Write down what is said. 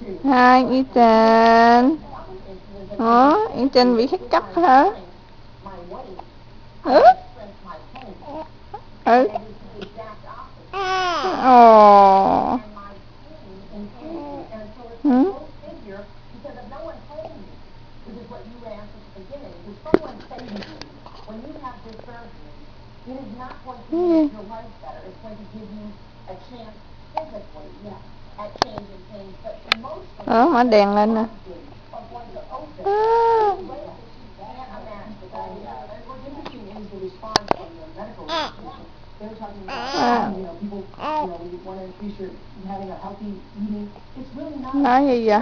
Hai Ethan. Ethan bị hiccup hả? Ừ. Ừ. Ồ. Ừ. Ừ. Đó, mở đèn lên nè. Nói gì vậy?